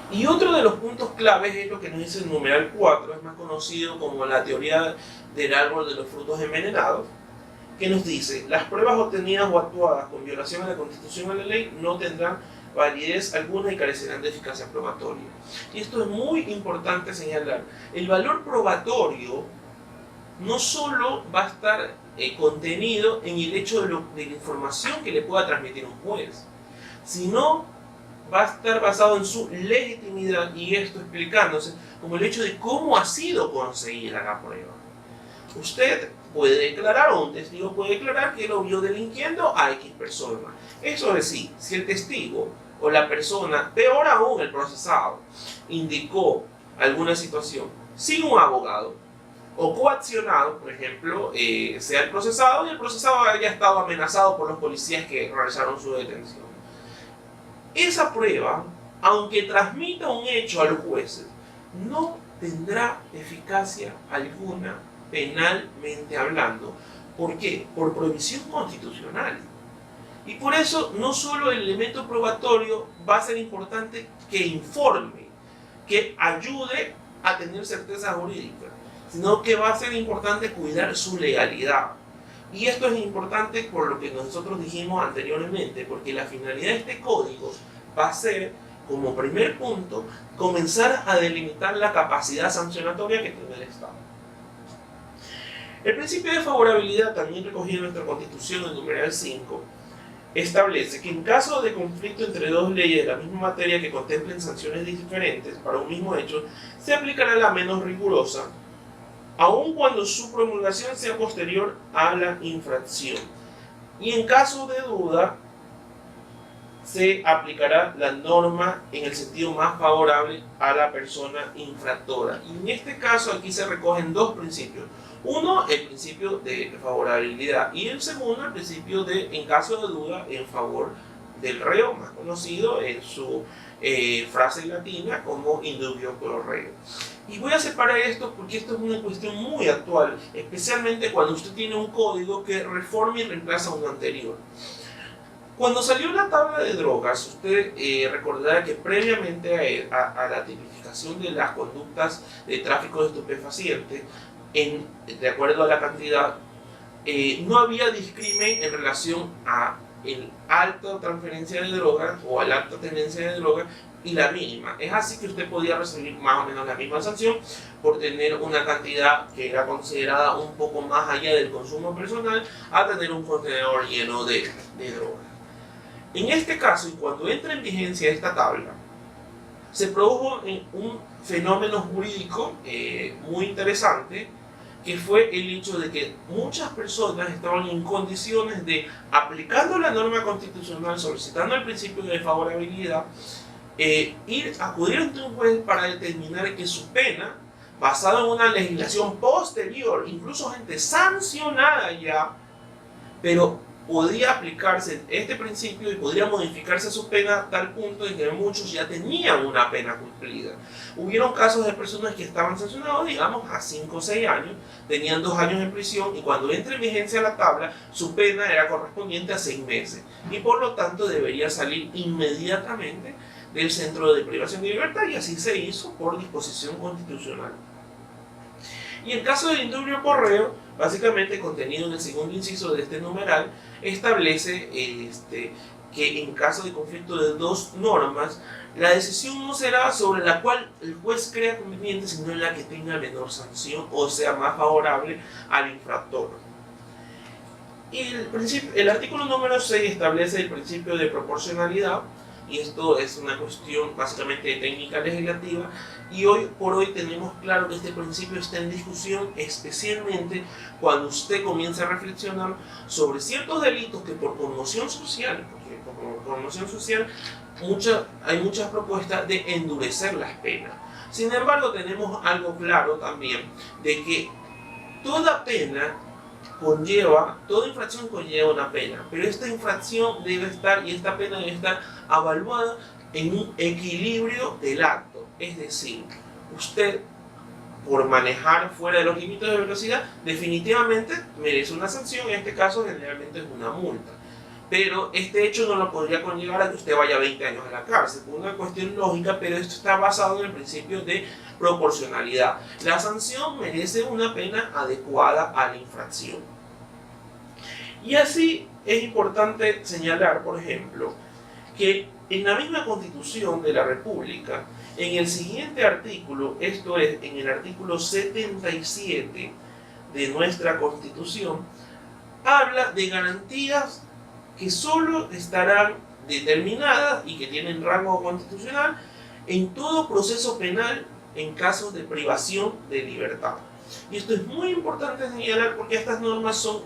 Y otro de los puntos claves es lo que nos dice el numeral 4, es más conocido como la teoría del árbol de los frutos envenenados, que nos dice: las pruebas obtenidas o actuadas con violación a la Constitución o a la ley no tendrán validez alguna y carecerán de eficacia probatoria. Y esto es muy importante señalar. El valor probatorio no solo va a estar contenido en el hecho de la información que le pueda transmitir un juez, sino va a estar basado en su legitimidad, y esto explicándose como el hecho de cómo ha sido conseguida la prueba. Usted puede declarar, o un testigo puede declarar, que lo vio delinquiendo a X persona. Eso es decir, si el testigo o la persona, peor aún el procesado, indicó alguna situación sin un abogado, o coaccionado, por ejemplo, sea el procesado y el procesado haya estado amenazado por los policías que realizaron su detención, esa prueba, aunque transmita un hecho a los jueces, no tendrá eficacia alguna penalmente hablando. ¿Por qué? Por prohibición constitucional. Y por eso no solo el elemento probatorio va a ser importante que informe, que ayude a tener certeza jurídica, sino que va a ser importante cuidar su legalidad. Y esto es importante por lo que nosotros dijimos anteriormente, porque la finalidad de este código va a ser, como primer punto, comenzar a delimitar la capacidad sancionatoria que tiene el Estado. El principio de favorabilidad, también recogido en nuestra Constitución, en el numeral 5, establece que en caso de conflicto entre dos leyes de la misma materia que contemplen sanciones diferentes para un mismo hecho, se aplicará la menos rigurosa, aun cuando su promulgación sea posterior a la infracción. Y en caso de duda, se aplicará la norma en el sentido más favorable a la persona infractora. Y en este caso aquí se recogen dos principios. Uno, el principio de favorabilidad, y el segundo, el principio de, en caso de duda, en favor del reo, más conocido en su frase latina como indubio pro reo. Y voy a separar esto porque esto es una cuestión muy actual, especialmente cuando usted tiene un código que reforma y reemplaza uno anterior. Cuando salió la tabla de drogas, usted recordará que previamente a la tipificación de las conductas de tráfico de estupefacientes, de acuerdo a la cantidad, no había discrimen en relación a el alta transferencia de drogas o a la alta tendencia de drogas y la mínima. Es así que usted podía recibir más o menos la misma sanción por tener una cantidad que era considerada un poco más allá del consumo personal a tener un contenedor lleno de drogas. En este caso, y cuando entra en vigencia esta tabla, se produjo un fenómeno jurídico muy interesante, que fue el hecho de que muchas personas estaban en condiciones de, aplicando la norma constitucional, solicitando el principio de favorabilidad, acudir ante un juez para determinar que su pena, basada en una legislación posterior, incluso gente sancionada ya, pero podía aplicarse este principio y podría modificarse su pena a tal punto en que muchos ya tenían una pena cumplida. Hubieron casos de personas que estaban sancionados, digamos, a 5 o 6 años, tenían 2 años en prisión y cuando entra en vigencia la tabla, su pena era correspondiente a 6 meses y por lo tanto debería salir inmediatamente del centro de privación de libertad, y así se hizo por disposición constitucional. Y el caso del indubio pro reo, básicamente contenido en el segundo inciso de este numeral, establece que en caso de conflicto de dos normas, la decisión no será sobre la cual el juez crea conveniente, sino en la que tenga menor sanción o sea más favorable al infractor. Y el artículo número 6 establece el principio de proporcionalidad, y esto es una cuestión básicamente de técnica legislativa, y hoy por hoy tenemos claro que este principio está en discusión, especialmente cuando usted comienza a reflexionar sobre ciertos delitos que por conmoción social, hay muchas propuestas de endurecer las penas. Sin embargo, tenemos algo claro también, de que toda infracción conlleva una pena, pero esta infracción debe estar, y esta pena debe estar evaluada en un equilibrio del acto. Es decir, usted, por manejar fuera de los límites de velocidad, definitivamente merece una sanción. En este caso generalmente es una multa, pero este hecho no lo podría conllevar a que usted vaya 20 años a la cárcel, por una cuestión lógica, pero esto está basado en el principio de proporcionalidad. La sanción merece una pena adecuada a la infracción. Y así es importante señalar, por ejemplo, que en la misma Constitución de la República, en el siguiente artículo, esto es, en el artículo 77 de nuestra Constitución, habla de garantías que solo estarán determinadas y que tienen rango constitucional en todo proceso penal en casos de privación de libertad. Y esto es muy importante señalar porque estas normas son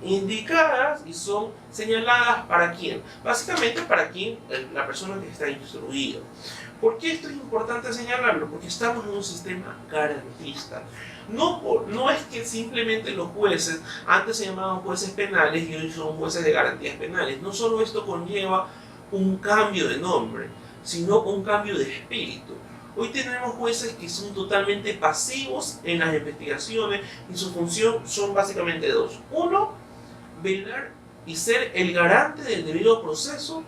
indicadas y son señaladas para quién, básicamente para quién, la persona que está instruida. ¿Por qué esto es importante señalarlo? Porque estamos en un sistema garantista. No es que simplemente los jueces, antes se llamaban jueces penales y hoy son jueces de garantías penales. No solo esto conlleva un cambio de nombre, sino un cambio de espíritu. Hoy tenemos jueces que son totalmente pasivos en las investigaciones y su función son básicamente dos. Uno, velar y ser el garante del debido proceso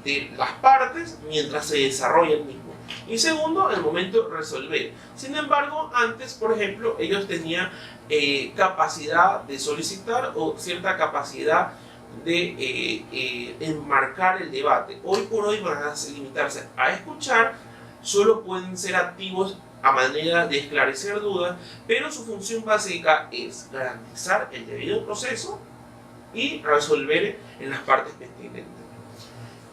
de las partes mientras se desarrolla el mismo. Y segundo, el momento de resolver. Sin embargo, antes, por ejemplo, ellos tenían capacidad de solicitar o cierta capacidad de enmarcar el debate. Hoy por hoy van a limitarse a escuchar, solo pueden ser activos a manera de esclarecer dudas, pero su función básica es garantizar el debido proceso y resolver en las partes pendientes.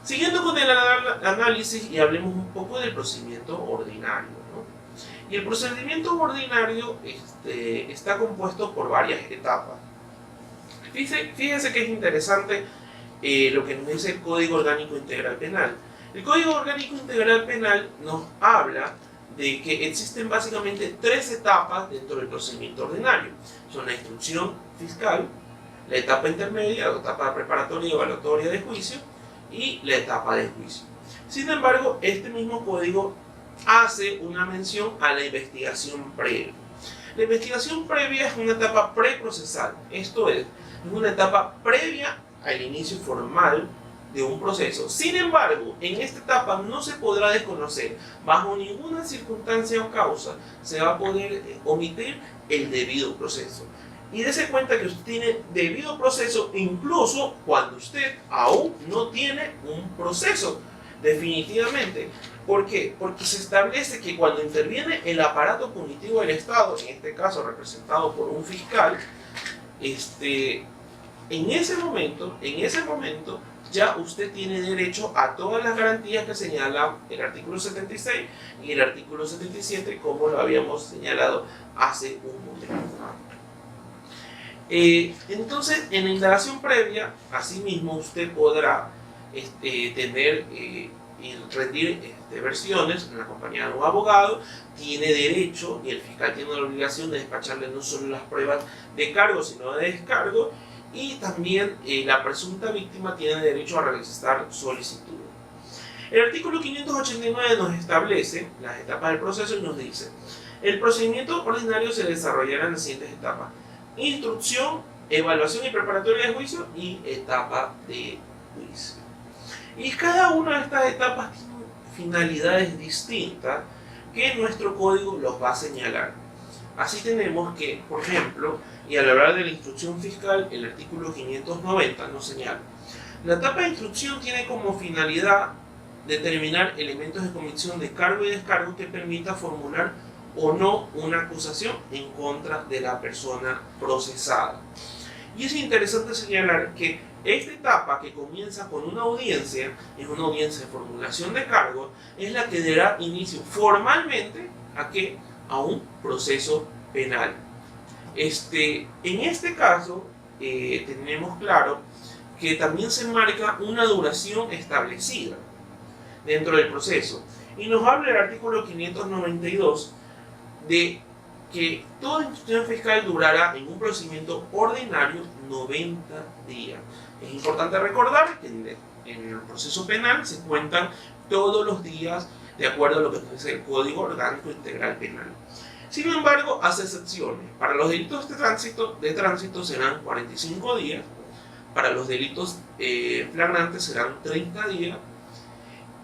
Siguiendo con el análisis y hablemos un poco del procedimiento ordinario, ¿no? Y el procedimiento ordinario está compuesto por varias etapas. Fíjense que es interesante lo que nos dice el Código Orgánico Integral Penal. El Código Orgánico Integral Penal nos habla de que existen básicamente tres etapas dentro del procedimiento ordinario. Son la instrucción fiscal, la etapa intermedia, la etapa preparatoria y evaluatoria de juicio, y la etapa de juicio. Sin embargo, este mismo código hace una mención a la investigación previa. La investigación previa es una etapa preprocesal, esto es una etapa previa al inicio formal de un proceso. Sin embargo, en esta etapa no se podrá desconocer, bajo ninguna circunstancia o causa, se va a poder omitir el debido proceso. Y dése cuenta que usted tiene debido proceso incluso cuando usted aún no tiene un proceso, definitivamente. ¿Por qué? Porque se establece que cuando interviene el aparato punitivo del Estado, en este caso representado por un fiscal, en ese momento ya usted tiene derecho a todas las garantías que señala el artículo 76 y el artículo 77, como lo habíamos señalado hace un momento. Entonces, en la indagación previa, asimismo, usted podrá tener y rendir versiones en la compañía de un abogado, tiene derecho, y el fiscal tiene la obligación de despacharle no solo las pruebas de cargo, sino de descargo, y también la presunta víctima tiene derecho a realizar solicitudes. El artículo 589 nos establece las etapas del proceso y nos dice: el procedimiento ordinario se desarrollará en las siguientes etapas: instrucción, evaluación y preparatoria de juicio y etapa de juicio. Y cada una de estas etapas tiene finalidades distintas que nuestro código los va a señalar. Así tenemos que, por ejemplo, y al hablar de la instrucción fiscal, el artículo 590 nos señala: la etapa de instrucción tiene como finalidad determinar elementos de comisión de cargo y descargo que permita formular o no una acusación en contra de la persona procesada. Y es interesante señalar que esta etapa, que comienza con una audiencia, es una audiencia de formulación de cargos, es la que dará inicio formalmente ¿a qué? A un proceso penal. En este caso, tenemos claro que también se marca una duración establecida dentro del proceso. Y nos habla el artículo 592 de que toda instrucción fiscal durará en un procedimiento ordinario 90 días. Es importante recordar que en el proceso penal se cuentan todos los días de acuerdo a lo que dice el Código Orgánico Integral Penal. Sin embargo, hace excepciones. Para los delitos de tránsito serán 45 días, para los delitos flagrantes serán 30 días.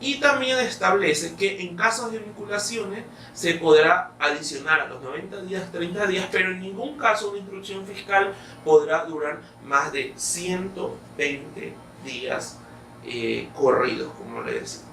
Y también establece que en casos de vinculaciones se podrá adicionar a los 90 días 30 días, pero en ningún caso una instrucción fiscal podrá durar más de 120 días corridos, como le decía.